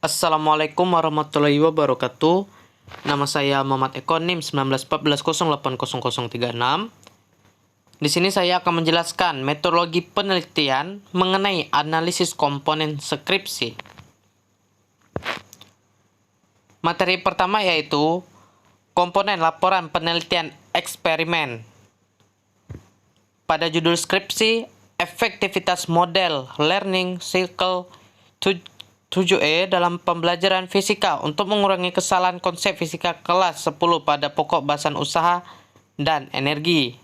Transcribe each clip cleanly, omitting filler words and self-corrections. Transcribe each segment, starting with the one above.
Assalamualaikum warahmatullahi wabarakatuh. Nama saya Muhammad Eko, NIM 1914080036. Di sini saya akan menjelaskan metodologi penelitian mengenai analisis komponen skripsi. Materi pertama yaitu komponen laporan penelitian eksperimen. Pada judul skripsi, efektivitas model learning cycle 7E dalam pembelajaran fisika untuk mengurangi kesalahan konsep fisika kelas 10 pada pokok bahasan usaha dan energi.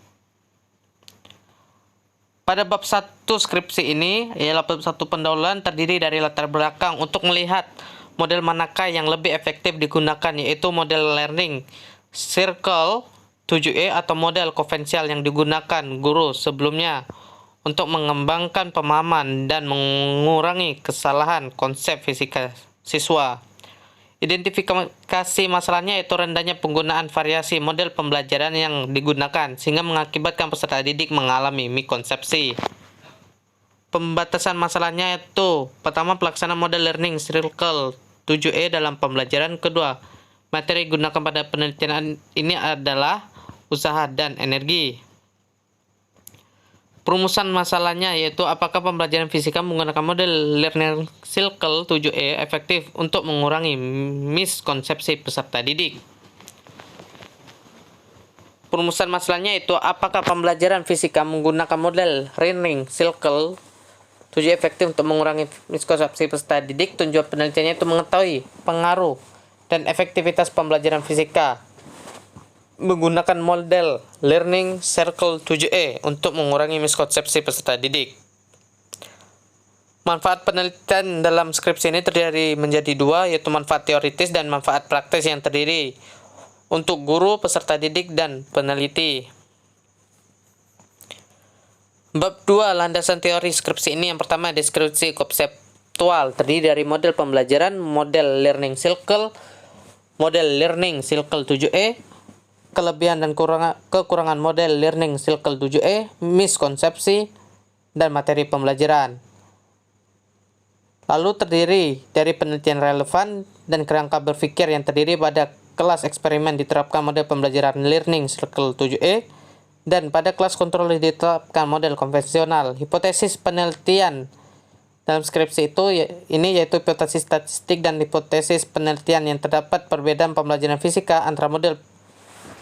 Pada bab 1 skripsi ini, ialah bab 1 pendahuluan, terdiri dari latar belakang untuk melihat model manakah yang lebih efektif digunakan, yaitu model learning circle 7E atau model konvensional yang digunakan guru sebelumnya untuk mengembangkan pemahaman dan mengurangi kesalahan konsep fisika siswa. Identifikasi masalahnya yaitu rendahnya penggunaan variasi model pembelajaran yang digunakan sehingga mengakibatkan peserta didik mengalami miskonsepsi. Pembatasan masalahnya yaitu pertama, pelaksanaan model learning circle 7E dalam pembelajaran. Kedua, materi digunakan pada penelitian ini adalah usaha dan energi. Perumusan masalahnya yaitu apakah pembelajaran fisika menggunakan model learning cycle 7E efektif untuk mengurangi miskonsepsi peserta didik. Perumusan masalahnya yaitu apakah pembelajaran fisika menggunakan model learning cycle 7E efektif untuk mengurangi miskonsepsi peserta didik. Tujuan penelitiannya itu mengetahui pengaruh dan efektivitas pembelajaran fisika menggunakan model learning circle 7E untuk mengurangi miskonsepsi peserta didik. Manfaat penelitian dalam skripsi ini terdiri menjadi dua, yaitu manfaat teoritis dan manfaat praktis yang terdiri untuk guru, peserta didik, dan peneliti. Bab 2 landasan teori skripsi ini. Yang pertama, deskripsi konseptual, terdiri dari model pembelajaran, model learning cycle 7E, kelebihan dan kekurangan model learning cycle 7E, miskonsepsi, dan materi pembelajaran. Lalu terdiri dari penelitian relevan dan kerangka berpikir yang terdiri pada kelas eksperimen diterapkan model pembelajaran learning cycle 7E, dan pada kelas kontrol diterapkan model konvensional. Hipotesis penelitian dalam skripsi ini yaitu hipotesis statistik dan hipotesis penelitian yang terdapat perbedaan pembelajaran fisika antara model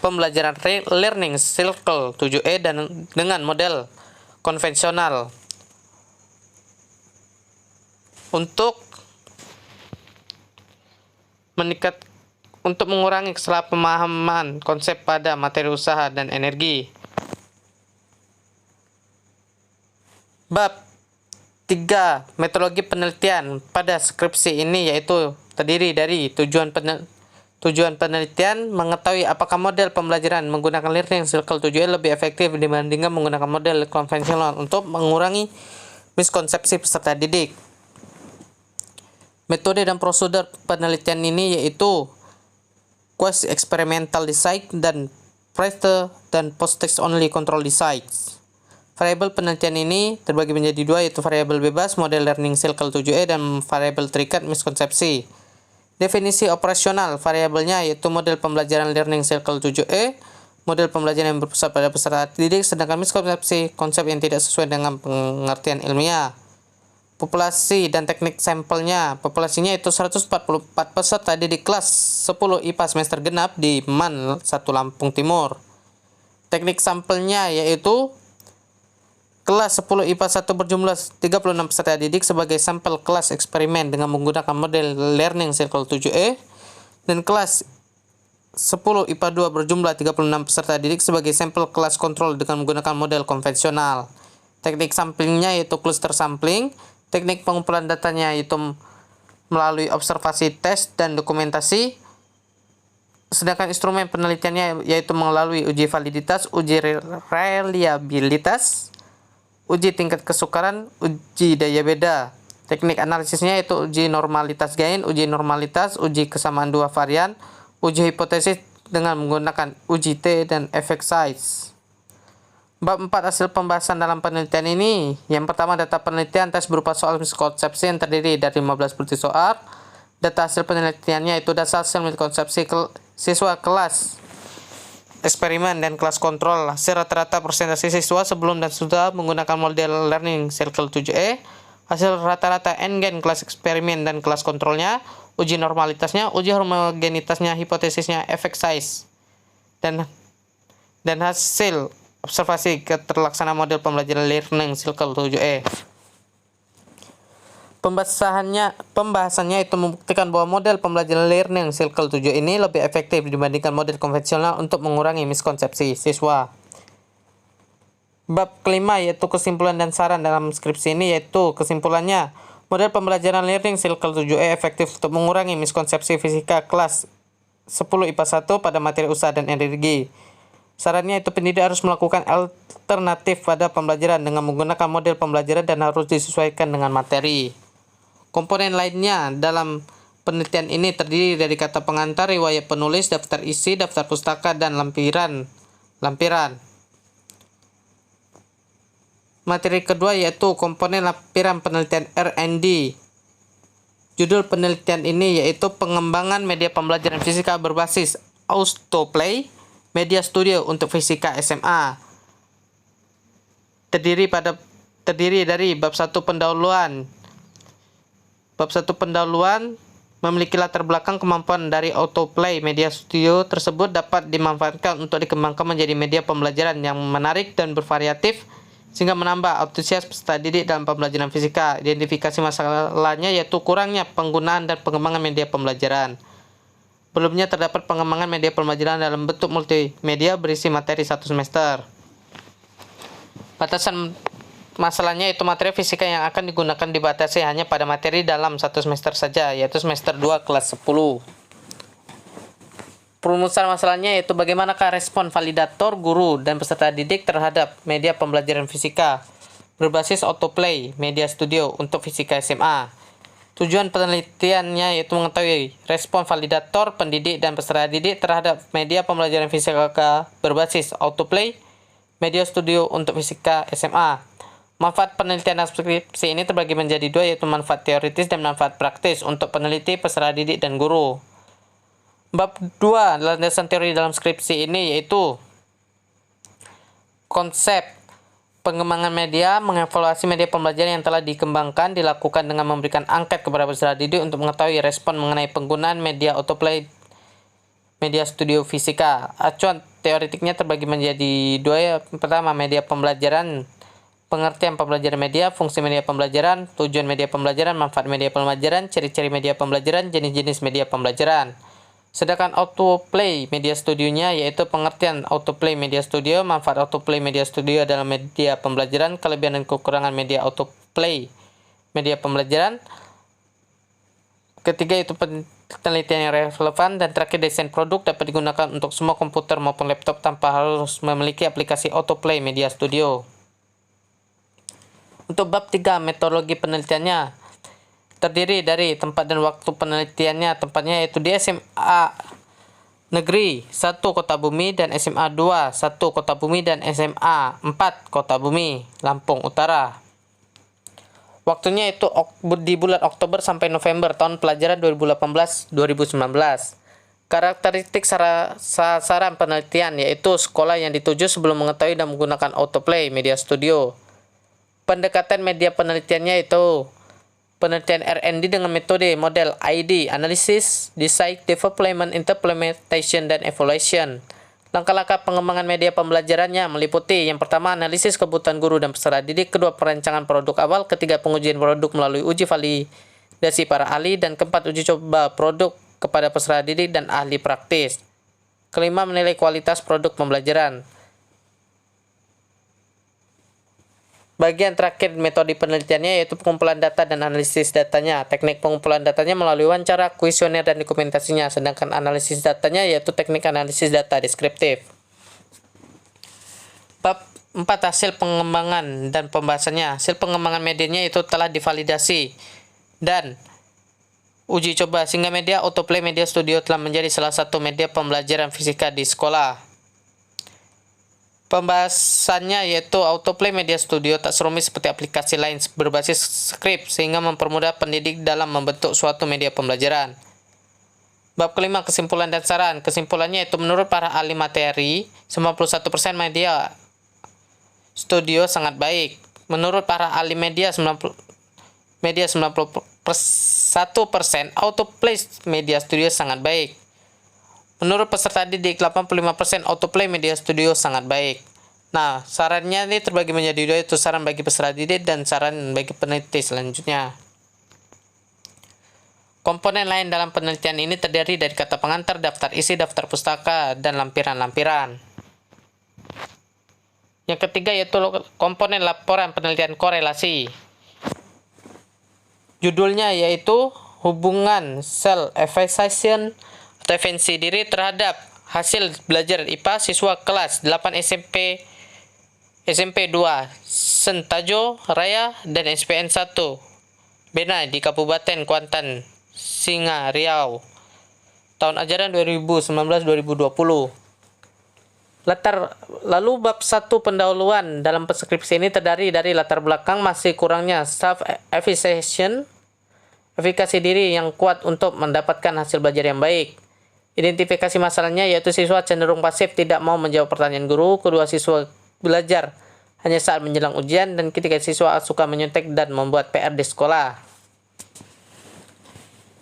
pembelajaran learning cycle 7E dan dengan model konvensional. Untuk mengurangi kesalahpahaman konsep pada materi usaha dan energi. Bab 3 metodologi penelitian pada skripsi ini yaitu terdiri dari tujuan penelitian, mengetahui apakah model pembelajaran menggunakan learning cycle 7E lebih efektif dibandingkan menggunakan model konvensional untuk mengurangi miskonsepsi peserta didik. Metode dan prosedur penelitian ini yaitu quasi experimental design dan pre- dan post-text only control design. Variabel penelitian ini terbagi menjadi dua, yaitu variabel bebas model learning cycle 7E dan variabel terikat miskonsepsi. Definisi operasional variabelnya yaitu model pembelajaran learning cycle 7E, model pembelajaran yang berpusat pada peserta didik, sedangkan miskonsepsi konsep yang tidak sesuai dengan pengertian ilmiah. Populasi dan teknik sampelnya. Populasinya itu 144 peserta didik kelas 10 IPA semester genap di MAN 1 Lampung Timur. Teknik sampelnya yaitu kelas 10 IPA 1 berjumlah 36 peserta didik sebagai sampel kelas eksperimen dengan menggunakan model learning cycle 7E, dan kelas 10 IPA 2 berjumlah 36 peserta didik sebagai sampel kelas kontrol dengan menggunakan model konvensional. Teknik samplingnya yaitu cluster sampling. Teknik pengumpulan datanya yaitu melalui observasi, tes, dan dokumentasi. Sedangkan instrumen penelitiannya yaitu melalui uji validitas, uji reliabilitas, uji tingkat kesukaran, uji daya beda. Teknik analisisnya yaitu uji normalitas gain, uji normalitas, uji kesamaan dua varian, uji hipotesis dengan menggunakan uji T dan efek size. Bab 4 hasil pembahasan dalam penelitian ini. Yang pertama, data penelitian tes berupa soal miskonsepsi yang terdiri dari 15 bukti soal Data hasil penelitiannya itu dasar hasil konsepsi siswa kelas eksperimen dan kelas kontrol. Hasil rata-rata presentasi siswa sebelum dan sudah menggunakan model learning circle 7E, hasil rata-rata N-gen kelas eksperimen dan kelas kontrolnya, uji normalitasnya, uji homogenitasnya, hipotesisnya, efek size, dan hasil observasi keterlaksanaan model pembelajaran learning circle 7E. Pembahasannya itu membuktikan bahwa model pembelajaran learning circle 7 ini lebih efektif dibandingkan model konvensional untuk mengurangi miskonsepsi siswa. Bab kelima yaitu kesimpulan dan saran dalam skripsi ini, yaitu kesimpulannya model pembelajaran learning circle 7E efektif untuk mengurangi miskonsepsi fisika kelas 10 IPA 1 pada materi usaha dan energi. Sarannya itu pendidik harus melakukan alternatif pada pembelajaran dengan menggunakan model pembelajaran dan harus disesuaikan dengan materi. Komponen lainnya dalam penelitian ini terdiri dari kata pengantar, riwayat penulis, daftar isi, daftar pustaka, dan lampiran. Materi kedua yaitu komponen lampiran penelitian R&D. Judul penelitian ini yaitu pengembangan media pembelajaran fisika berbasis Autoplay Media Studio untuk fisika SMA. Terdiri dari bab 1 pendahuluan. Bab 1 pendahuluan memiliki latar belakang kemampuan dari Autoplay Media Studio tersebut dapat dimanfaatkan untuk dikembangkan menjadi media pembelajaran yang menarik dan bervariatif sehingga menambah antusias peserta didik dalam pembelajaran fisika. Identifikasi masalahnya yaitu kurangnya penggunaan dan pengembangan media pembelajaran. Belumnya terdapat pengembangan media pembelajaran dalam bentuk multimedia berisi materi 1 semester. Batasan masalahnya itu materi fisika yang akan digunakan dibatasi hanya pada materi dalam 1 semester saja, yaitu semester 2 kelas 10. Perumusan masalahnya yaitu bagaimanakah respon validator, guru, dan peserta didik terhadap media pembelajaran fisika berbasis Autoplay Media Studio untuk fisika SMA. Tujuan penelitiannya yaitu mengetahui respon validator, pendidik, dan peserta didik terhadap media pembelajaran fisika berbasis Autoplay Media Studio untuk fisika SMA. Manfaat penelitian skripsi ini terbagi menjadi dua, yaitu manfaat teoritis dan manfaat praktis untuk peneliti, peserta didik, dan guru. Bab 2 landasan teori dalam skripsi ini yaitu konsep pengembangan media, mengevaluasi media pembelajaran yang telah dikembangkan, dilakukan dengan memberikan angket kepada peserta didik untuk mengetahui respon mengenai penggunaan media Autoplay Media Studio Fisika. Acuan teoritiknya terbagi menjadi dua. Pertama, media pembelajaran, pengertian pembelajaran media, fungsi media pembelajaran, tujuan media pembelajaran, manfaat media pembelajaran, ciri-ciri media pembelajaran, jenis-jenis media pembelajaran. Sedangkan Autoplay Media Studio-nya yaitu pengertian Autoplay Media Studio, manfaat Autoplay Media Studio dalam media pembelajaran, kelebihan dan kekurangan media Autoplay Media Pembelajaran. Ketiga itu penelitian yang relevan, dan terakhir desain produk dapat digunakan untuk semua komputer maupun laptop tanpa harus memiliki aplikasi Autoplay Media Studio. Untuk bab 3 metodologi penelitiannya terdiri dari tempat dan waktu penelitiannya. Tempatnya yaitu di SMA Negeri 1 Kota Bumi dan SMA 2 1 Kota Bumi dan SMA 4 Kota Bumi, Lampung Utara. Waktunya itu di bulan Oktober sampai November tahun pelajaran 2018-2019. Karakteristik sasaran penelitian yaitu sekolah yang dituju sebelum mengetahui dan menggunakan Autoplay Media Studio. Pendekatan media penelitiannya itu penelitian R&D dengan metode model ID, Analysis, Design, Development, Implementation, dan Evaluation. Langkah-langkah pengembangan media pembelajarannya meliputi yang pertama, analisis kebutuhan guru dan peserta didik, kedua, perancangan produk awal, ketiga, pengujian produk melalui uji validasi para ahli, dan keempat, uji coba produk kepada peserta didik dan ahli praktis. Kelima, menilai kualitas produk pembelajaran. Bagian terakhir metode penelitiannya yaitu pengumpulan data dan analisis datanya. Teknik pengumpulan datanya melalui wawancara, kuesioner, dan dokumentasinya. Sedangkan analisis datanya yaitu teknik analisis data deskriptif. Bab 4 hasil pengembangan dan pembahasannya. Hasil pengembangan medianya itu telah divalidasi dan uji coba sehingga media Autoplay Media Studio telah menjadi salah satu media pembelajaran fisika di sekolah. Pembahasannya yaitu autoplay media studio tak serumit seperti aplikasi lain berbasis skrip sehingga mempermudah pendidik dalam membentuk suatu media pembelajaran. Bab kelima, kesimpulan dan saran. Kesimpulannya itu menurut para ahli materi, 91% media studio sangat baik. Menurut para ahli media 91% autoplay media studio sangat baik. Menurut peserta didik, 85% autoplay media studio sangat baik. Nah, sarannya ini terbagi menjadi dua, yaitu saran bagi peserta didik dan saran bagi peneliti selanjutnya. Komponen lain dalam penelitian ini terdiri dari kata pengantar, daftar isi, daftar pustaka, dan lampiran-lampiran. Yang ketiga yaitu komponen laporan penelitian korelasi. Judulnya yaitu hubungan self-evaluation atau evaluasi diri terhadap hasil belajar IPA siswa kelas 8 SMP 2 Sentajo Raya dan SPN 1 Benai di Kabupaten Kuantan, Singa, Riau, tahun ajaran 2019-2020. Lalu bab 1 pendahuluan dalam deskripsi ini terdiri dari latar belakang masih kurangnya self-evaluation, efikasi diri yang kuat untuk mendapatkan hasil belajar yang baik. Identifikasi masalahnya yaitu siswa cenderung pasif, tidak mau menjawab pertanyaan guru. Kedua, siswa belajar hanya saat menjelang ujian. Dan ketiga, siswa suka menyontek dan membuat PR di sekolah.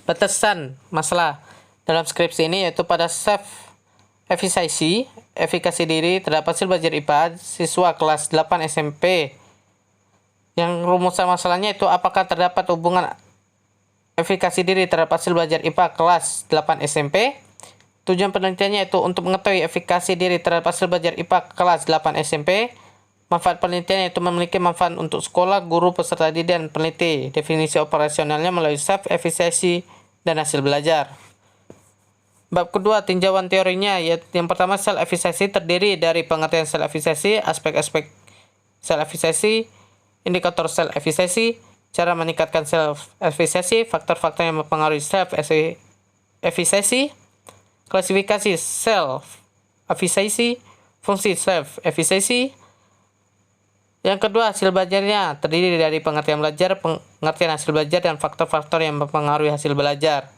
Batasan masalah dalam skripsi ini yaitu pada self-evaluation, efikasi diri terhadap hasil belajar IPA siswa kelas 8 SMP. Yang rumusan masalahnya itu apakah terdapat hubungan efikasi diri terhadap hasil belajar IPA kelas 8 SMP. Tujuan penelitiannya itu untuk mengetahui efikasi diri terhadap hasil belajar IPA kelas 8 SMP. Manfaat penelitian yaitu memiliki manfaat untuk sekolah, guru, peserta didik, dan peneliti. Definisi operasionalnya melalui self-evaluation dan hasil belajar. Bab kedua, tinjauan teorinya, yaitu yang pertama self-evaluation terdiri dari pengertian self-evaluation, aspek-aspek self-evaluation, indikator self-evaluation, cara meningkatkan self-evaluation, faktor-faktor yang mempengaruhi self-evaluation, klasifikasi self-evaluation, fungsi self-evaluation. Yang kedua, hasil belajarnya terdiri dari pengertian belajar, pengertian hasil belajar, dan faktor-faktor yang mempengaruhi hasil belajar.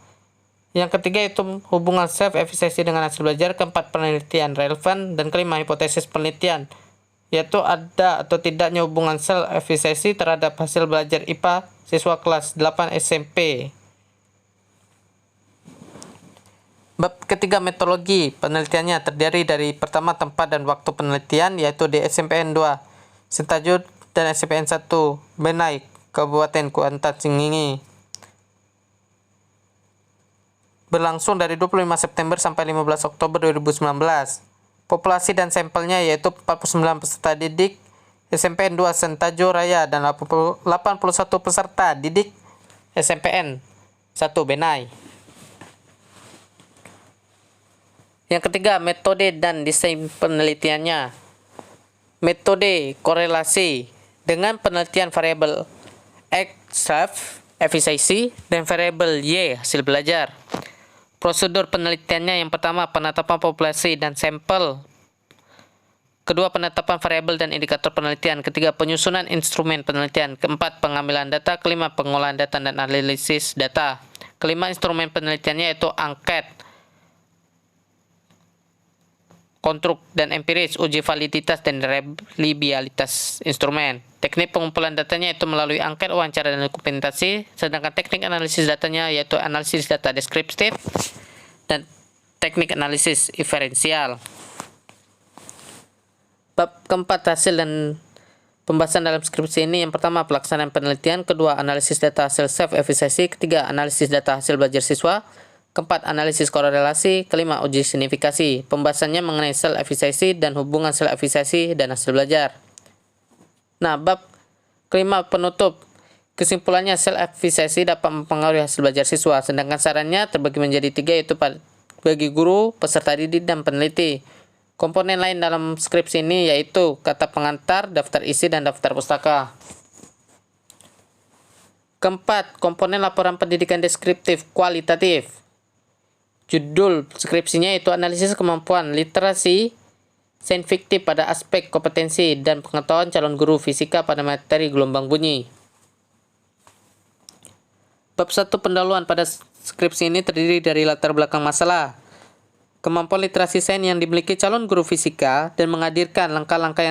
Yang ketiga itu hubungan self-evaluation dengan hasil belajar. Keempat, penelitian relevan. Dan kelima, hipotesis penelitian, yaitu ada atau tidaknya hubungan self-evaluation terhadap hasil belajar IPA siswa kelas 8 SMP. Bab ketiga, metodologi penelitiannya terdiri dari pertama, tempat dan waktu penelitian, yaitu di SMPN 2 Sentajo dan SMPN 1 Benai, Kabupaten Kuantan, Singingi. Berlangsung dari 25 September sampai 15 Oktober 2019. Populasi dan sampelnya yaitu 49 peserta didik SMPN 2 Sentajo Raya dan 81 peserta didik SMPN 1 Benai. Yang ketiga, metode dan desain penelitiannya. Metode korelasi dengan penelitian variabel X self-evaluation dan variabel Y hasil belajar. Prosedur penelitiannya yang pertama, penetapan populasi dan sampel. Kedua, penetapan variabel dan indikator penelitian. Ketiga, penyusunan instrumen penelitian. Keempat, pengambilan data. Kelima, pengolahan data dan analisis data. Kelima, instrumen penelitiannya yaitu angket, konstruk dan empiris, uji validitas dan reliabilitas instrumen. Teknik pengumpulan datanya yaitu melalui angket, wawancara, dan dokumentasi, sedangkan teknik analisis datanya yaitu analisis data deskriptif dan teknik analisis inferensial. Bab keempat, hasil dan pembahasan dalam skripsi ini. Yang pertama, pelaksanaan penelitian. Kedua, analisis data hasil self-evaluation. Ketiga, analisis data hasil belajar siswa. Keempat, analisis korelasi. Kelima, uji signifikasi. Pembahasannya mengenai self-evaluation dan hubungan self-evaluation dan hasil belajar. Nah, bab kelima, penutup. Kesimpulannya, self-evaluation dapat mempengaruhi hasil belajar siswa, sedangkan sarannya terbagi menjadi tiga, yaitu bagi guru, peserta didik, dan peneliti. Komponen lain dalam skripsi ini yaitu kata pengantar, daftar isi, dan daftar pustaka. Keempat, komponen laporan pendidikan deskriptif kualitatif. Judul skripsinya itu analisis kemampuan literasi sains fiktif pada aspek kompetensi dan pengetahuan calon guru fisika pada materi gelombang bunyi. Bab 1 pendahuluan pada skripsi ini terdiri dari latar belakang masalah, kemampuan literasi sains yang dimiliki calon guru fisika, dan menghadirkan langkah-langkah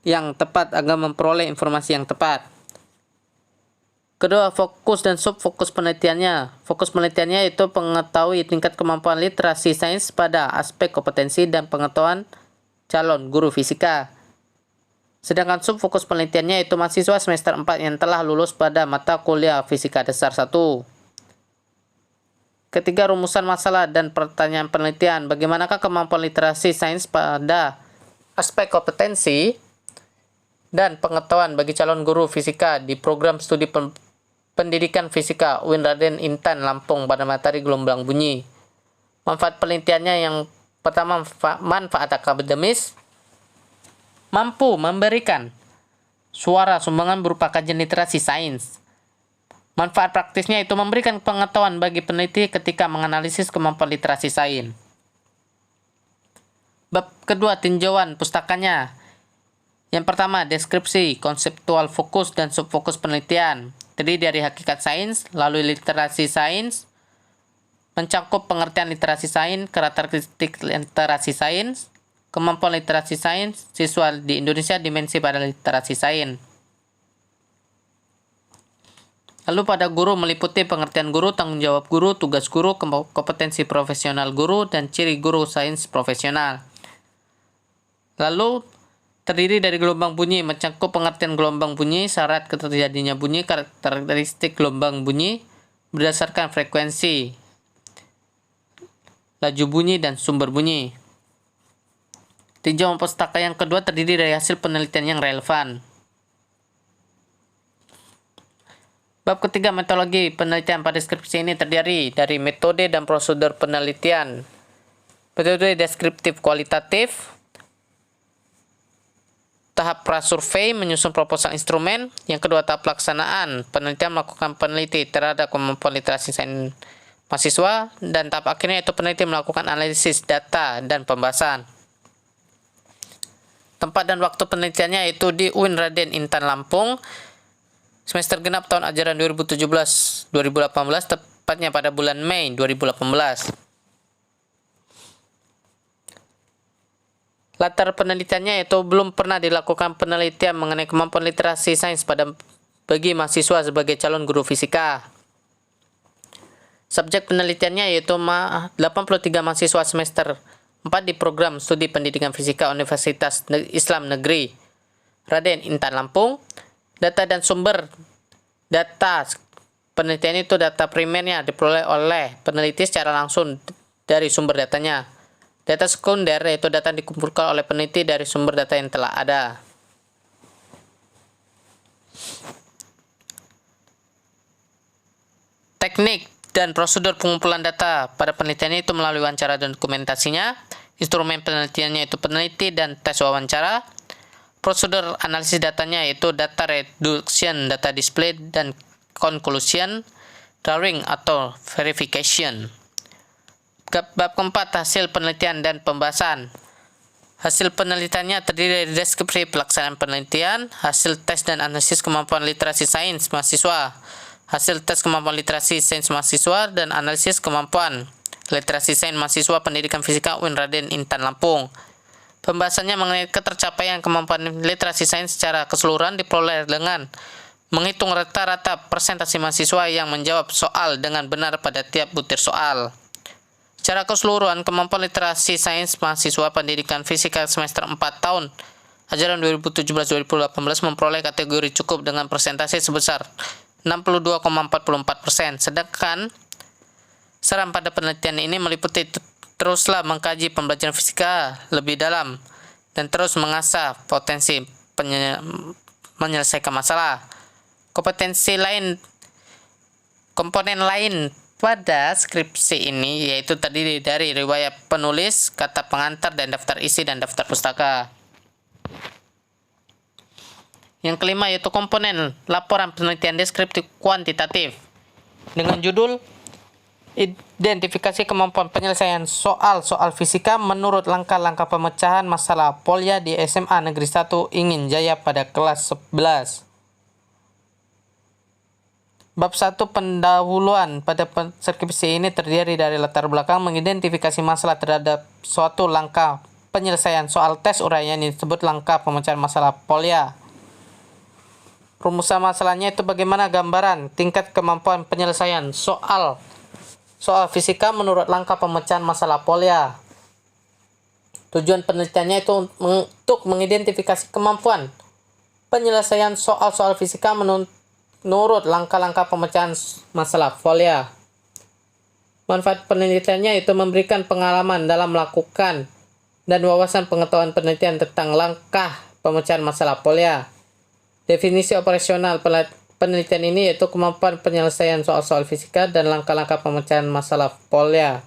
yang tepat agar memperoleh informasi yang tepat. Kedua, fokus dan subfokus penelitiannya. Fokus penelitiannya itu mengetahui tingkat kemampuan literasi sains pada aspek kompetensi dan pengetahuan calon guru fisika. Sedangkan subfokus penelitiannya itu mahasiswa semester 4 yang telah lulus pada mata kuliah Fisika Dasar 1. Ketiga, rumusan masalah dan pertanyaan penelitian. Bagaimanakah kemampuan literasi sains pada aspek kompetensi dan pengetahuan bagi calon guru fisika di program studi pendidikan fisika UIN Raden Intan Lampung pada materi gelombang bunyi. Manfaat penelitiannya yang pertama, manfaat akademis, mampu memberikan suara sumbangan berupa kajian literasi sains. Manfaat praktisnya itu memberikan pengetahuan bagi peneliti ketika menganalisis kemampuan literasi sains. Bab kedua, tinjauan pustakanya. Yang pertama, deskripsi, konseptual fokus dan subfokus penelitian. Terdiri dari hakikat sains, lalu literasi sains, mencakup pengertian literasi sains, karakteristik literasi sains, kemampuan literasi sains, siswa di Indonesia, dimensi pada literasi sains. Lalu pada guru meliputi pengertian guru, tanggung jawab guru, tugas guru, kompetensi profesional guru, dan ciri guru sains profesional. Lalu terdiri dari gelombang bunyi, mencakup pengertian gelombang bunyi, syarat terjadinya bunyi, karakteristik gelombang bunyi berdasarkan frekuensi, laju bunyi, dan sumber bunyi. Tinjauan pustaka yang kedua terdiri dari hasil penelitian yang relevan. Bab ketiga, metodologi penelitian pada deskripsi ini terdiri dari metode dan prosedur penelitian. Metode deskriptif kualitatif, tahap prasurvei menyusun proposal instrumen. Yang kedua, tahap pelaksanaan penelitian melakukan peneliti terhadap kemampuan literasi sains mahasiswa, dan tahap akhirnya itu peneliti melakukan analisis data dan pembahasan. Tempat dan waktu penelitiannya itu di UIN Raden Intan Lampung, semester genap tahun ajaran 2017-2018, tepatnya pada bulan Mei 2018. Latar penelitiannya itu belum pernah dilakukan penelitian mengenai kemampuan literasi sains bagi mahasiswa sebagai calon guru fisika. Subjek penelitiannya yaitu 83 mahasiswa semester 4 di program studi pendidikan fisika Universitas Islam Negeri Raden Intan Lampung. Data dan sumber data penelitian itu data primernya diperoleh oleh peneliti secara langsung dari sumber datanya. Data sekunder yaitu data yang dikumpulkan oleh peneliti dari sumber data yang telah ada. Teknik dan prosedur pengumpulan data pada penelitian itu melalui wawancara dan dokumentasinya. Instrumen penelitiannya itu peneliti dan tes wawancara. Prosedur analisis datanya yaitu data reduction, data display, dan conclusion, drawing atau verification. Bab keempat, hasil penelitian dan pembahasan. Hasil penelitiannya terdiri dari deskripsi pelaksanaan penelitian, hasil tes dan analisis kemampuan literasi sains mahasiswa, hasil tes kemampuan literasi sains mahasiswa, dan analisis kemampuan literasi sains mahasiswa pendidikan fisika UIN Raden Intan Lampung. Pembahasannya mengenai ketercapaian kemampuan literasi sains secara keseluruhan diperoleh dengan menghitung rata-rata persentase mahasiswa yang menjawab soal dengan benar pada tiap butir soal. Secara keseluruhan, kemampuan literasi sains mahasiswa pendidikan fisika semester 4 tahun ajaran 2017-2018 memperoleh kategori cukup dengan persentase sebesar 62,44%. Sedangkan saran pada penelitian ini meliputi teruslah mengkaji pembelajaran fisika lebih dalam dan terus mengasah potensi menyelesaikan masalah. Komponen lain pada skripsi ini yaitu terdiri dari riwayat penulis, kata pengantar, dan daftar isi dan daftar pustaka. Yang kelima yaitu komponen laporan penelitian deskriptif kuantitatif dengan judul Identifikasi kemampuan penyelesaian soal-soal fisika menurut langkah-langkah pemecahan masalah Polya di SMA Negeri 1 Ingin Jaya pada kelas 11. Bab 1 pendahuluan pada skripsi ini terdiri dari latar belakang mengidentifikasi masalah terhadap suatu langkah penyelesaian soal tes uraian yang disebut langkah pemecahan masalah Polya. Rumusan masalahnya itu bagaimana gambaran tingkat kemampuan penyelesaian soal fisika menurut langkah pemecahan masalah Polya. Tujuan penelitiannya itu untuk mengidentifikasi kemampuan penyelesaian soal-soal fisika menurut langkah-langkah pemecahan masalah Polya. Manfaat penelitiannya itu memberikan pengalaman dalam melakukan dan wawasan pengetahuan penelitian tentang langkah pemecahan masalah Polya. Definisi operasional penelitian ini yaitu kemampuan penyelesaian soal-soal fisika dan langkah-langkah pemecahan masalah Polya.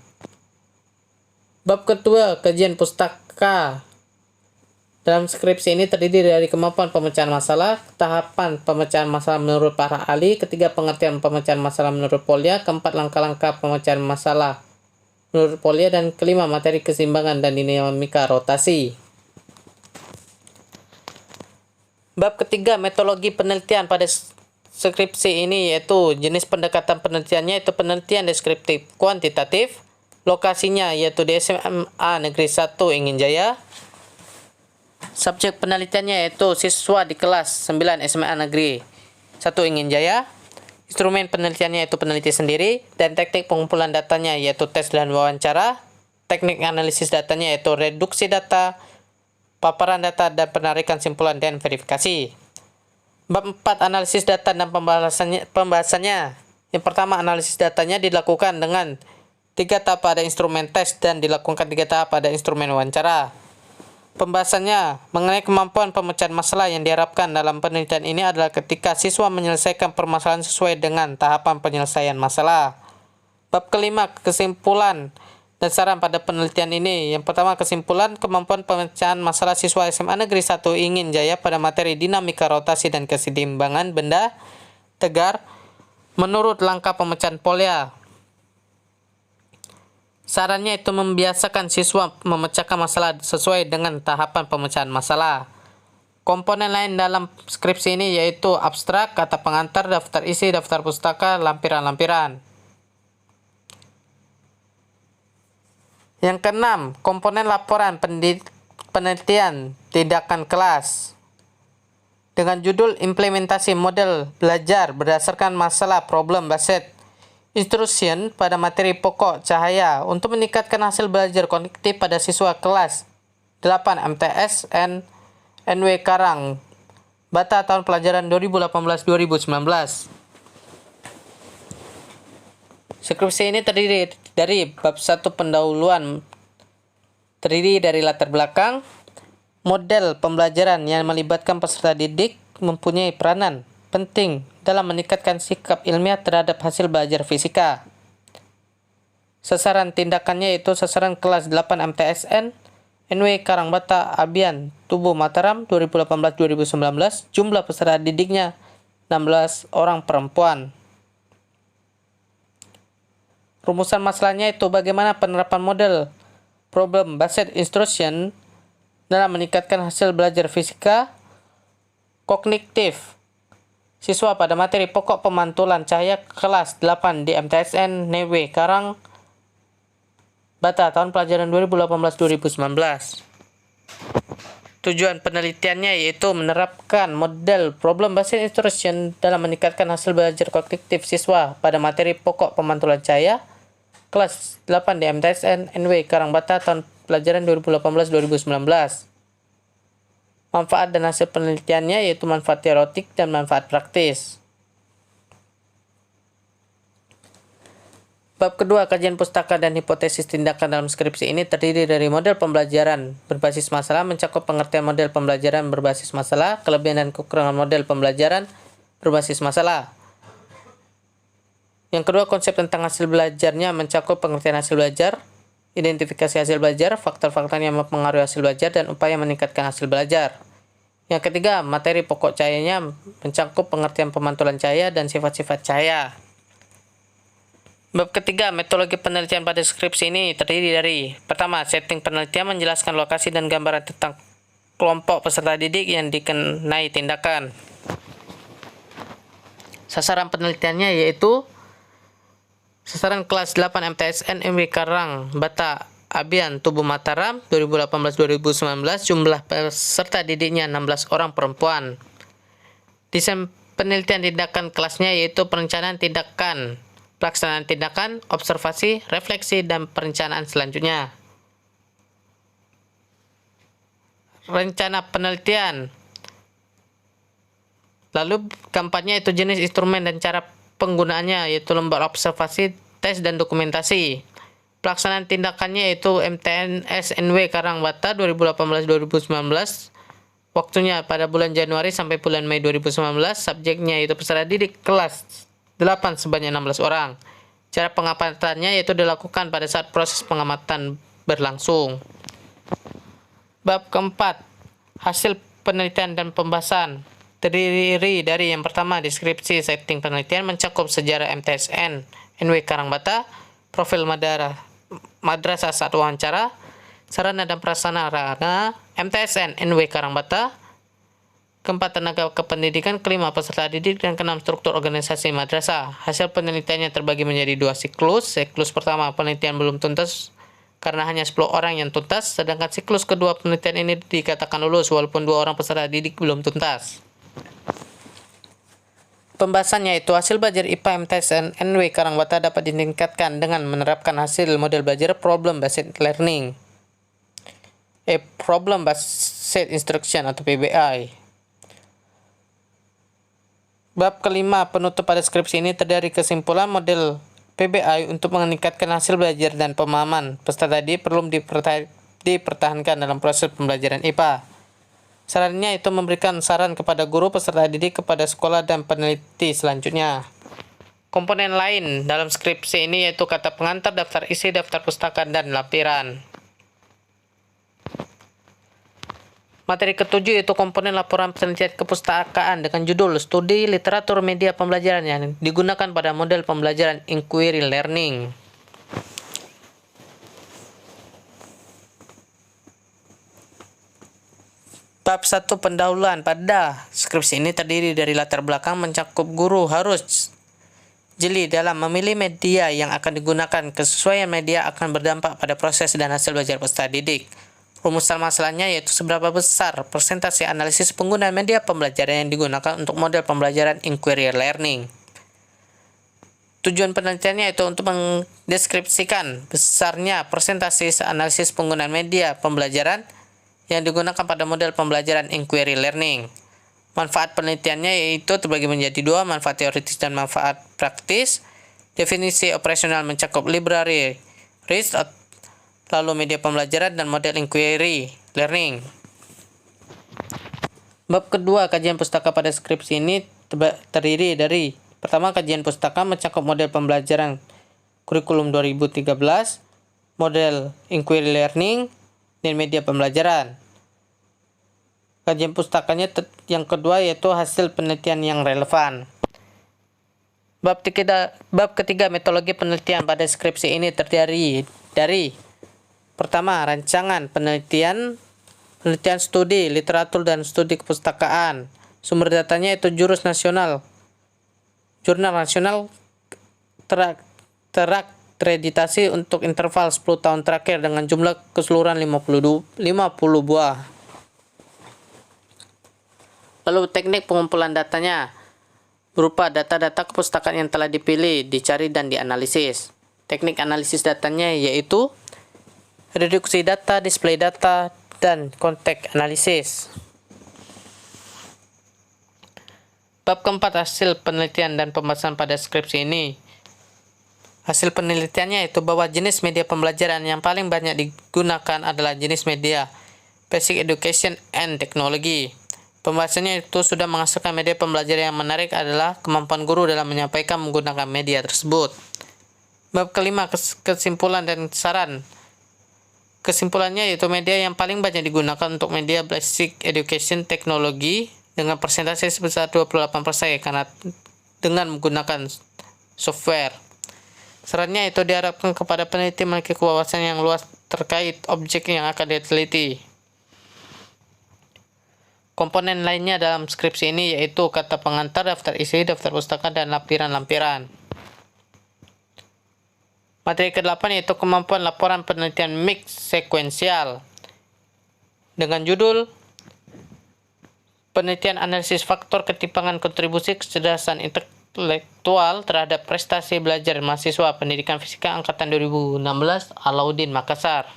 Bab kedua, kajian pustaka. Dalam skripsi ini terdiri dari kemampuan pemecahan masalah, tahapan pemecahan masalah menurut para ahli, ketiga pengertian pemecahan masalah menurut Polya, keempat langkah-langkah pemecahan masalah menurut Polya, dan kelima materi keseimbangan dan dinamika rotasi. Bab ketiga, metodologi penelitian pada skripsi ini yaitu jenis pendekatan penelitiannya itu penelitian deskriptif kuantitatif, lokasinya yaitu di SMA Negeri 1 Ingin Jaya. Subjek penelitiannya yaitu siswa di kelas 9 SMA Negeri 1 Ingin Jaya. Instrumen penelitiannya yaitu peneliti sendiri, dan teknik pengumpulan datanya yaitu tes dan wawancara. Teknik analisis datanya yaitu reduksi data, paparan data, dan penarikan simpulan dan verifikasi. Bab 4, analisis data dan pembahasannya. Yang pertama, analisis datanya dilakukan dengan 3 tahap pada instrumen tes dan dilakukan 3 tahap pada instrumen wawancara. Pembahasannya mengenai kemampuan pemecahan masalah yang diharapkan dalam penelitian ini adalah ketika siswa menyelesaikan permasalahan sesuai dengan tahapan penyelesaian masalah. Bab kelima, kesimpulan dan saran pada penelitian ini. Yang pertama, kesimpulan kemampuan pemecahan masalah siswa SMA Negeri 1 Ingin Jaya pada materi dinamika rotasi dan keseimbangan benda tegar menurut langkah pemecahan Polya. Sarannya itu membiasakan siswa memecahkan masalah sesuai dengan tahapan pemecahan masalah. Komponen lain dalam skripsi ini yaitu abstrak, kata pengantar, daftar isi, daftar pustaka, lampiran-lampiran. Yang keenam, komponen laporan penelitian tindakan kelas dengan judul implementasi model belajar berdasarkan masalah problem based instruction pada materi pokok cahaya untuk meningkatkan hasil belajar kognitif pada siswa kelas 8 MTS NW Karang Bata tahun pelajaran 2018-2019. Skripsi ini terdiri dari bab 1 pendahuluan, terdiri dari latar belakang, model pembelajaran yang melibatkan peserta didik mempunyai peranan penting dalam meningkatkan sikap ilmiah terhadap hasil belajar fisika. Sasaran tindakannya yaitu sasaran kelas 8 MTSN NW Karangbata Abian Tubuh Mataram 2018-2019, jumlah peserta didiknya 16 orang perempuan. Rumusan masalahnya itu bagaimana penerapan model problem based instruction dalam meningkatkan hasil belajar fisika kognitif siswa pada materi pokok pemantulan cahaya kelas 8 di MTSN NW Karang Bata tahun pelajaran 2018-2019. Tujuan penelitiannya yaitu menerapkan model problem based instruction dalam meningkatkan hasil belajar kognitif siswa pada materi pokok pemantulan cahaya kelas 8 di MTSN NW Karang Bata tahun pelajaran 2018-2019. Manfaat dan hasil penelitiannya yaitu manfaat teoretik dan manfaat praktis. Bab kedua, kajian pustaka dan hipotesis tindakan dalam skripsi ini terdiri dari model pembelajaran berbasis masalah, mencakup pengertian model pembelajaran berbasis masalah, kelebihan dan kekurangan model pembelajaran berbasis masalah. Yang kedua, konsep tentang hasil belajarnya mencakup pengertian hasil belajar, identifikasi hasil belajar, faktor-faktor yang mempengaruhi hasil belajar, dan upaya meningkatkan hasil belajar. Yang ketiga, materi pokok cahayanya mencakup pengertian pemantulan cahaya dan sifat-sifat cahaya. Bab ketiga, metodologi penelitian pada skripsi ini terdiri dari: pertama, setting penelitian menjelaskan lokasi dan gambaran tentang kelompok peserta didik yang dikenai tindakan. Sasaran penelitiannya yaitu sasaran kelas 8 MTSN MW Karang Bata Abian Tubuh Mataram 2018-2019, jumlah peserta didiknya 16 orang perempuan. Desain penelitian tindakan kelasnya yaitu perencanaan tindakan, pelaksanaan tindakan, observasi, refleksi, dan perencanaan selanjutnya. Rencana penelitian. Lalu keempatnya itu jenis instrumen dan cara penggunaannya, yaitu lembar observasi, tes, dan dokumentasi. Pelaksanaan tindakannya yaitu MTNS NW Karangbata 2018-2019. Waktunya pada bulan Januari sampai bulan Mei 2019. Subjeknya yaitu peserta didik kelas 8 sebanyak 16 orang. Cara pengamatannya yaitu dilakukan pada saat proses pengamatan berlangsung. Bab keempat, hasil penelitian dan pembahasan. Terdiri dari yang pertama, deskripsi setting penelitian mencakup sejarah MTSN NW Karangbata, profil madrasah saat wawancara, sarana dan prasarana MTSN NW Karangbata, keempat, tenaga kependidikan, kelima, peserta didik, dan keenam, struktur organisasi madrasah. Hasil penelitiannya terbagi menjadi 2 siklus. Siklus pertama, penelitian belum tuntas karena hanya 10 orang yang tuntas, sedangkan siklus kedua penelitian ini dikatakan lulus walaupun 2 orang peserta didik belum tuntas. Pembahasannya itu hasil belajar IPA MTSN NW Karangbata dapat ditingkatkan dengan menerapkan hasil model belajar problem based learning, problem based instruction atau PBI. Bab kelima, penutup pada skripsi ini terdiri kesimpulan model PBI untuk meningkatkan hasil belajar dan pemahaman peserta didik perlu dipertahankan dalam proses pembelajaran IPA. Sarannya itu memberikan saran kepada guru, peserta didik, kepada sekolah, dan peneliti selanjutnya. Komponen lain dalam skripsi ini yaitu kata pengantar, daftar isi, daftar pustaka, dan lampiran. Materi ketujuh yaitu komponen laporan penelitian kepustakaan dengan judul Studi Literatur Media Pembelajaran yang digunakan pada model pembelajaran inquiry learning. Bab 1, pendahuluan. Pada skripsi ini terdiri dari latar belakang mencakup guru harus jeli dalam memilih media yang akan digunakan. Kesesuaian media akan berdampak pada proses dan hasil belajar peserta didik. Rumusan masalahnya yaitu seberapa besar persentase analisis penggunaan media pembelajaran yang digunakan untuk model pembelajaran inquiry learning. Tujuan penelitiannya yaitu untuk mendeskripsikan besarnya persentase analisis penggunaan media pembelajaran yang digunakan pada model pembelajaran inquiry learning. Manfaat penelitiannya yaitu terbagi menjadi 2, manfaat teoritis dan manfaat praktis. Definisi operasional mencakup library, RIS, lalu media pembelajaran dan model inquiry learning. Bab kedua, kajian pustaka pada skripsi ini terdiri dari: pertama, kajian pustaka mencakup model pembelajaran kurikulum 2013, model inquiry learning, dan media pembelajaran. Kajian pustakanya yang kedua yaitu hasil penelitian yang relevan. Bab ketiga, metodologi penelitian pada skripsi ini terdiri dari: pertama, rancangan penelitian studi literatur dan studi kepustakaan. Sumber datanya itu jurnal nasional terakreditasi untuk interval 10 tahun terakhir dengan jumlah keseluruhan 50 buah. Lalu teknik pengumpulan datanya berupa data-data kepustakaan yang telah dipilih, dicari, dan dianalisis. Teknik analisis datanya yaitu reduksi data, display data, dan konteks analisis. Bab keempat, hasil penelitian dan pembahasan pada skripsi ini. Hasil penelitiannya itu bahwa jenis media pembelajaran yang paling banyak digunakan adalah jenis media Basic Education and Technology. Pembahasannya itu sudah menghasilkan media pembelajaran yang menarik adalah kemampuan guru dalam menyampaikan menggunakan media tersebut. Bab kelima, kesimpulan dan saran. Kesimpulannya yaitu media yang paling banyak digunakan untuk media Basic Education Technology dengan persentase sebesar 28% karena dengan menggunakan software. Sarannya itu diharapkan kepada peneliti memiliki wawasan yang luas terkait objek yang akan diteliti. Komponen lainnya dalam skripsi ini yaitu kata pengantar, daftar isi, daftar pustaka, dan lampiran-lampiran. Materi ke-8 yaitu kemampuan laporan penelitian mix sekuensial dengan judul Penelitian Analisis Faktor Ketimpangan Kontribusi Kecerdasan Intelektual terhadap Prestasi Belajar Mahasiswa Pendidikan Fisika Angkatan 2016 Alauddin Makassar.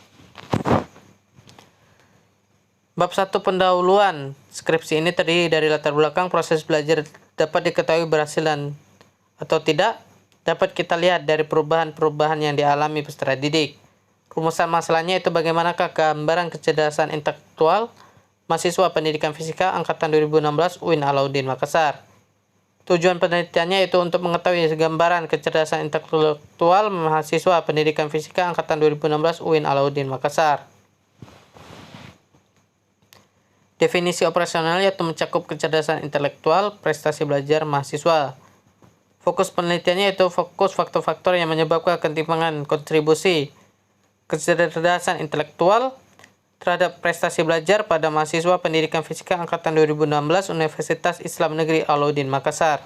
Bab 1 pendahuluan. Skripsi ini terdiri dari latar belakang proses belajar dapat diketahui berhasil atau tidak dapat kita lihat dari perubahan-perubahan yang dialami peserta didik. Rumusan masalahnya itu bagaimanakah gambaran kecerdasan intelektual mahasiswa pendidikan fisika angkatan 2016 UIN Alauddin Makassar. Tujuan penelitiannya itu untuk mengetahui gambaran kecerdasan intelektual mahasiswa pendidikan fisika angkatan 2016 UIN Alauddin Makassar. Definisi operasional yaitu mencakup kecerdasan intelektual, prestasi belajar mahasiswa. Fokus penelitiannya yaitu fokus faktor-faktor yang menyebabkan ketimpangan kontribusi kecerdasan intelektual terhadap prestasi belajar pada mahasiswa pendidikan fisika angkatan 2016 Universitas Islam Negeri Alauddin Makassar.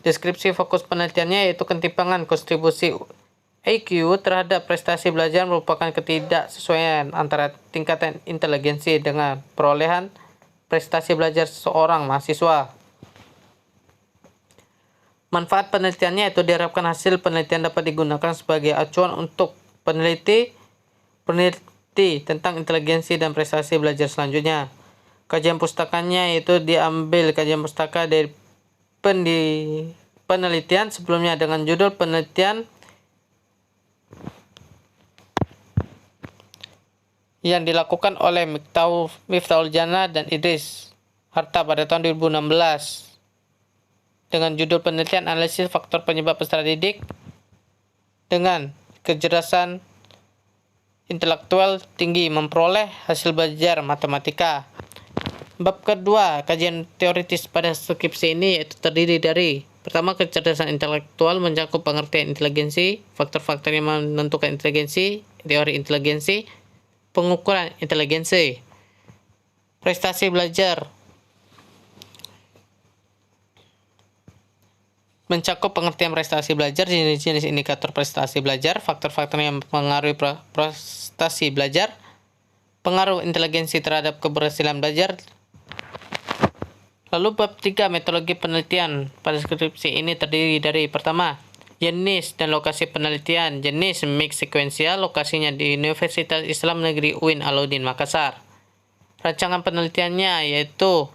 Deskripsi fokus penelitiannya yaitu ketimpangan kontribusi IQ terhadap prestasi belajar merupakan ketidaksesuaian antara tingkatan inteligensi dengan perolehan prestasi belajar seseorang mahasiswa. Manfaat penelitiannya itu diharapkan hasil penelitian dapat digunakan sebagai acuan untuk peneliti tentang inteligensi dan prestasi belajar selanjutnya. Kajian pustakanya itu diambil kajian pustaka dari penelitian sebelumnya dengan judul penelitian yang dilakukan oleh Miftahul Jannah dan Idris Harta pada tahun 2016 dengan judul penelitian analisis faktor penyebab peserta didik dengan kecerdasan intelektual tinggi memperoleh hasil belajar matematika. Bab kedua, kajian teoritis pada skripsi ini yaitu terdiri dari pertama, kecerdasan intelektual mencakup pengertian inteligensi, faktor-faktor yang menentukan inteligensi, teori inteligensi, pengukuran inteligensi, prestasi belajar mencakup pengertian prestasi belajar, jenis-jenis indikator prestasi belajar, faktor-faktor yang mempengaruhi prestasi belajar, pengaruh inteligensi terhadap keberhasilan belajar. Lalu bab 3 metodologi penelitian pada skripsi ini terdiri dari pertama, jenis dan lokasi penelitian. Jenis mix sekuensial, lokasinya di Universitas Islam Negeri UIN Alauddin Makassar. Rancangan penelitiannya yaitu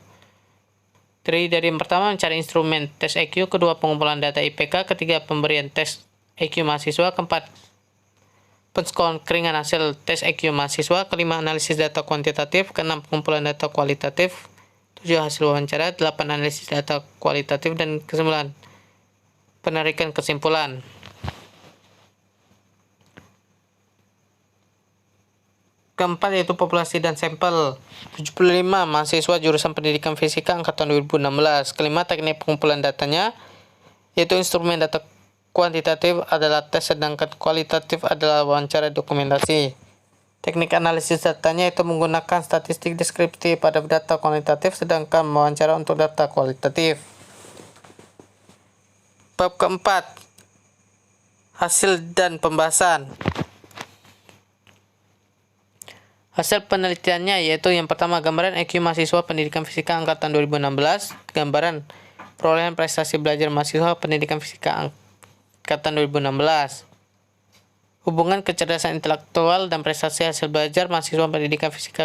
terdiri dari yang pertama mencari instrumen tes IQ, kedua pengumpulan data IPK, ketiga pemberian tes IQ mahasiswa, keempat penskriningan hasil tes IQ mahasiswa, kelima analisis data kuantitatif, keenam pengumpulan data kualitatif, 7 hasil wawancara, 8 analisis data kualitatif, dan ke-9 penarikan kesimpulan. Keempat yaitu populasi dan sampel. 75 mahasiswa jurusan pendidikan fisika angkatan 2016. Kelima, teknik pengumpulan datanya yaitu instrumen data kuantitatif adalah tes, sedangkan kualitatif adalah wawancara dokumentasi. Teknik analisis datanya itu menggunakan statistik deskriptif pada data kuantitatif, sedangkan wawancara untuk data kualitatif. Bab keempat, hasil dan pembahasan. Hasil penelitiannya yaitu yang pertama, gambaran IQ mahasiswa pendidikan fisika angkatan 2016, gambaran perolehan prestasi belajar mahasiswa pendidikan fisika angkatan 2016, hubungan kecerdasan intelektual dan prestasi hasil belajar mahasiswa pendidikan fisika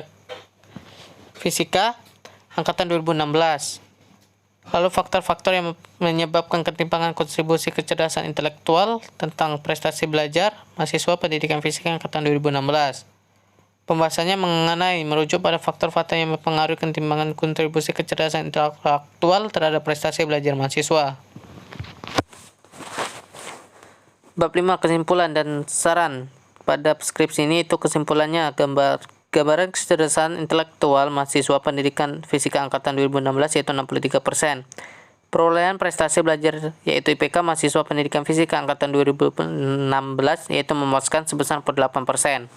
angkatan 2016. Lalu faktor-faktor yang menyebabkan ketimpangan kontribusi kecerdasan intelektual tentang prestasi belajar mahasiswa pendidikan fisika angkatan 2016. Pembahasannya mengenai merujuk pada faktor-faktor yang mempengaruhi ketimpangan kontribusi kecerdasan intelektual terhadap prestasi belajar mahasiswa. Bab 5 kesimpulan dan saran. Pada skripsi ini itu kesimpulannya gambaran kecerdasan intelektual mahasiswa pendidikan fisika angkatan 2016 yaitu 63%. Perolehan prestasi belajar yaitu IPK mahasiswa pendidikan fisika angkatan 2016 yaitu memuaskan sebesar 48%.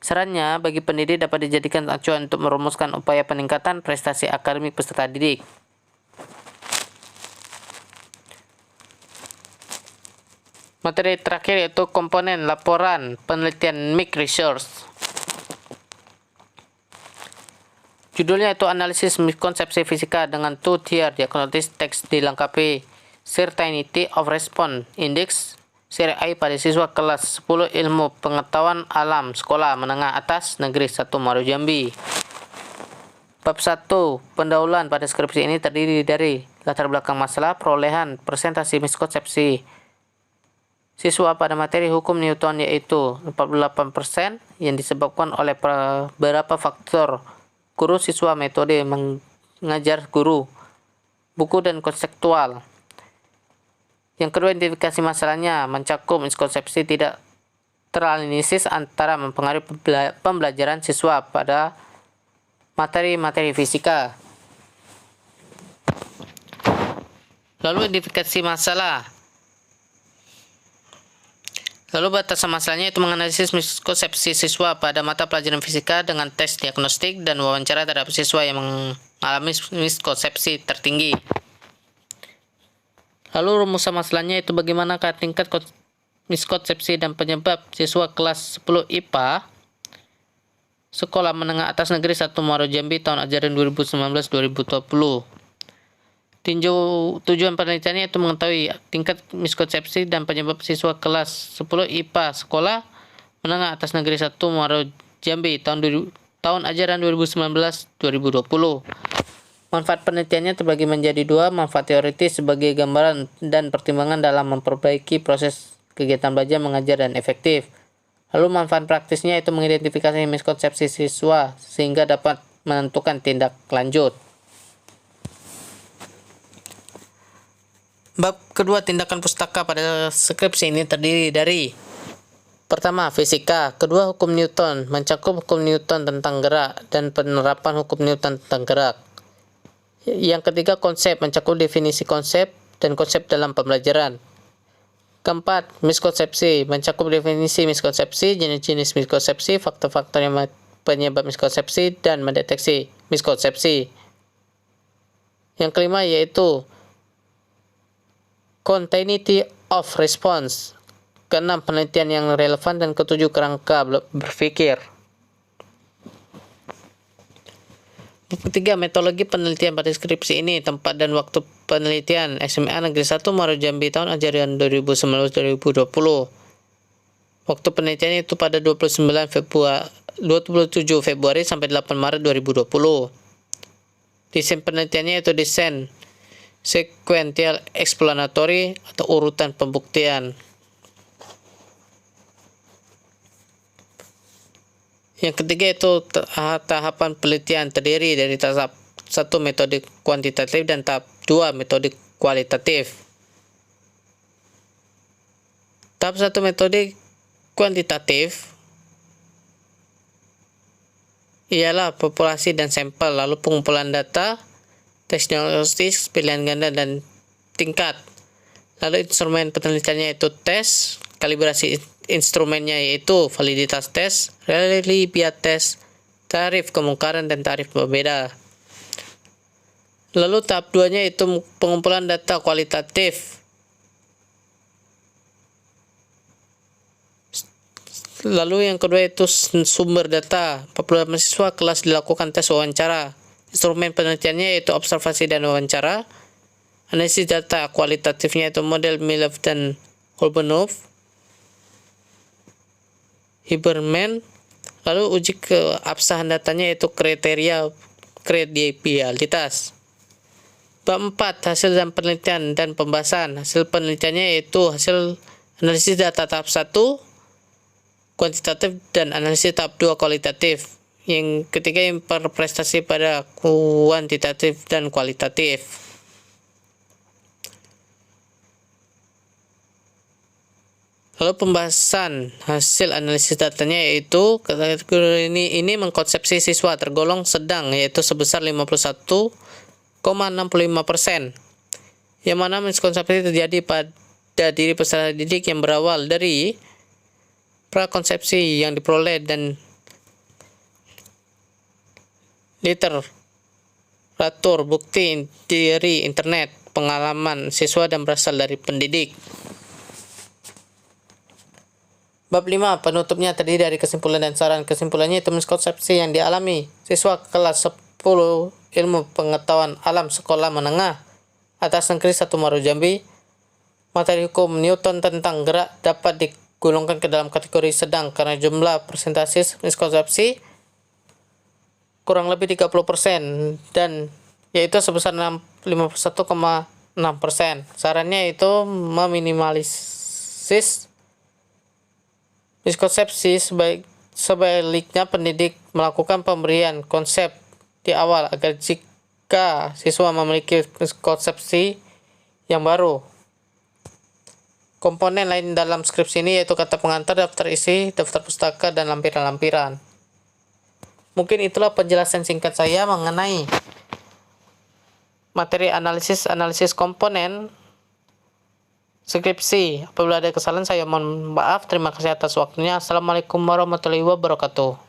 Sarannya, bagi pendidik dapat dijadikan acuan untuk merumuskan upaya peningkatan prestasi akademik peserta didik. Materi terakhir yaitu komponen laporan penelitian MIC Research. Judulnya itu analisis miskonsepsi fisika dengan two-tier diagnostic text dilengkapi Certainty of Response Index seri A pada siswa kelas 10 Ilmu Pengetahuan Alam Sekolah Menengah Atas Negeri 1 Muaro Jambi. Bab 1. Pendahuluan pada skripsi ini terdiri dari latar belakang masalah, perolehan, presentasi miskonsepsi siswa pada materi hukum Newton yaitu 48% yang disebabkan oleh beberapa faktor guru siswa, metode mengajar guru, buku dan konseptual. Yang kedua, identifikasi masalahnya mencakup miskonsepsi tidak teralisis antara mempengaruhi pembelajaran siswa pada materi-materi fisika. Lalu identifikasi masalah. Lalu batasan masalahnya itu menganalisis miskonsepsi siswa pada mata pelajaran fisika dengan tes diagnostik dan wawancara terhadap siswa yang mengalami miskonsepsi tertinggi. Lalu rumusan masalahnya itu bagaimanakah tingkat miskonsepsi dan penyebab siswa kelas 10 IPA Sekolah Menengah Atas Negeri 1 Muaro Jambi tahun ajaran 2019-2020. Tinjau tujuan penelitiannya itu mengetahui tingkat miskonsepsi dan penyebab siswa kelas 10 IPA Sekolah Menengah Atas Negeri 1 Muaro Jambi tahun ajaran 2019-2020. Manfaat penelitiannya terbagi menjadi dua, manfaat teoritis sebagai gambaran dan pertimbangan dalam memperbaiki proses kegiatan belajar mengajar dan efektif. Lalu manfaat praktisnya itu mengidentifikasi miskonsepsi siswa sehingga dapat menentukan tindak lanjut. Bab kedua, tindakan pustaka pada skripsi ini terdiri dari: pertama, fisika. Kedua, hukum Newton, mencakup hukum Newton tentang gerak dan penerapan hukum Newton tentang gerak. Yang ketiga, konsep, mencakup definisi konsep dan konsep dalam pembelajaran. Keempat, miskonsepsi, mencakup definisi miskonsepsi, jenis-jenis miskonsepsi, faktor-faktor yang penyebab miskonsepsi, dan mendeteksi miskonsepsi. Yang kelima yaitu continuity of response. Keenam, penelitian yang relevan, dan ketujuh, kerangka berpikir. Ketiga, metodologi penelitian pada skripsi ini. Tempat dan waktu penelitian SMA Negeri 1 Muaro Jambi tahun ajaran 2019-2020. Waktu penelitian itu pada 27 Februari sampai 8 Maret 2020. Desain penelitiannya itu desain sequential explanatory atau urutan pembuktian. Yang ketiga itu tahapan penelitian terdiri dari tahap 1 metode kuantitatif dan tahap 2 metode kualitatif. Tahap 1 metode kuantitatif ialah populasi dan sampel, lalu pengumpulan data, tes diagnostik, pilihan ganda, dan tingkat. Lalu instrumen penelitiannya itu tes, kalibrasi instrumennya yaitu validitas tes, reliability tes, tarif kemungkaran, dan tarif berbeda. Lalu tahap 2-nya itu pengumpulan data kualitatif. Lalu yang kedua itu sumber data. Apabila mahasiswa kelas dilakukan tes wawancara. Instrumen penelitiannya yaitu observasi dan wawancara. Analisis data kualitatifnya itu model Milov dan Kolbenov, Hiberman. Lalu uji keabsahan datanya yaitu kriteria kredibilitas. Bab 4, hasil dan penelitian dan pembahasan. Hasil penelitiannya yaitu hasil analisis data tahap 1 kuantitatif dan analisis tahap 2 kualitatif. Yang ketiga, prestasi pada kuantitatif dan kualitatif. Lalu pembahasan hasil analisis datanya yaitu kategori ini mengkonsepsi siswa tergolong sedang yaitu sebesar 51,65%. yang mana miskonsepsi terjadi pada diri peserta didik yang berawal dari prakonsepsi yang diperoleh dan literatur, bukti dari internet, pengalaman siswa, dan berasal dari pendidik. Bab 5, penutupnya terdiri dari kesimpulan dan saran. Kesimpulannya itu miskonsepsi yang dialami siswa kelas 10 ilmu pengetahuan alam sekolah menengah atas Negeri 1 Muaro Jambi. Materi hukum Newton tentang gerak dapat digolongkan ke dalam kategori sedang karena jumlah persentase miskonsepsi kurang lebih 30% dan yaitu sebesar 51,6%. Sarannya itu meminimalisir miskonsepsi. Sebaliknya pendidik melakukan pemberian konsep di awal agar jika siswa memiliki miskonsepsi yang baru. Komponen lain dalam skripsi ini yaitu kata pengantar, daftar isi, daftar pustaka, dan lampiran-lampiran. Mungkin itulah penjelasan singkat saya mengenai materi analisis komponen skripsi. Apabila ada kesalahan saya mohon maaf. Terima kasih atas waktunya. Assalamualaikum warahmatullahi wabarakatuh.